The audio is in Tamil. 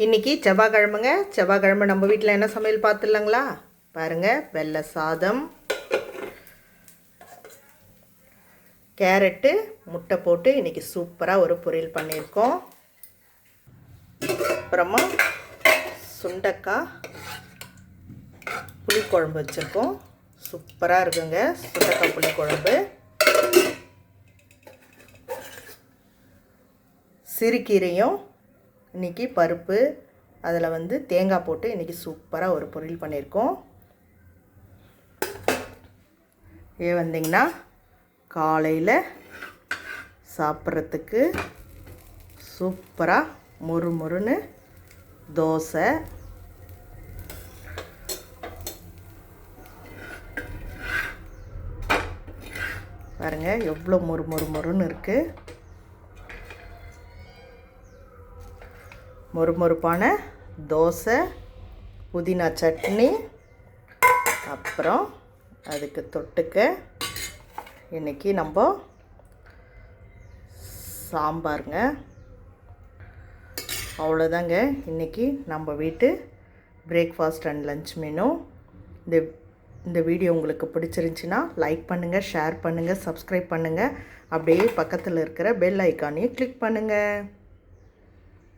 இன்றைக்கி செவ்வாய்க்கிழமைங்க. செவ்வாய்க்கிழமை நம்ம வீட்டில் என்ன சமையல் பார்த்துடலாங்களா? பாருங்கள், வெள்ளை சாதம், கேரட்டு, முட்டை போட்டு இன்றைக்கி சூப்பராக ஒரு பொரியல் பண்ணியிருக்கோம். அப்புறமா சுண்டைக்காய் புளிக்குழம்பு வச்சுருக்கோம். சூப்பராக இருக்குங்க சுண்டைக்காய் புளிக்குழம்பு. சிறுகீரையும் இன்றைக்கி பருப்பு அதில் தேங்காய் போட்டு இன்றைக்கி சூப்பராக ஒரு பொரியல் பண்ணியிருக்கோம். இது வந்திங்கன்னா காலையில் சாப்பிட்றதுக்கு சூப்பராக முறுமுறுன்னு தோசை, பாருங்கள் எவ்வளோ முறுமுறுன்னு இருக்குது. மொறுமொறுப்பான தோசை, புதினா சட்னி, அப்புறம் அதுக்கு தொட்டுக்க இன்றைக்கி நம்ம சாம்பாருங்க. அவ்வளோதாங்க இன்றைக்கி நம்ம வீட்டு பிரேக்ஃபாஸ்ட் அண்ட் லன்ச் மெனு. இந்த வீடியோ உங்களுக்கு பிடிச்சிருந்துச்சின்னா லைக் பண்ணுங்கள், ஷேர் பண்ணுங்கள், சப்ஸ்கிரைப் பண்ணுங்கள். அப்படியே பக்கத்தில் இருக்கிற பெல் ஐக்கானையும் கிளிக் பண்ணுங்கள்.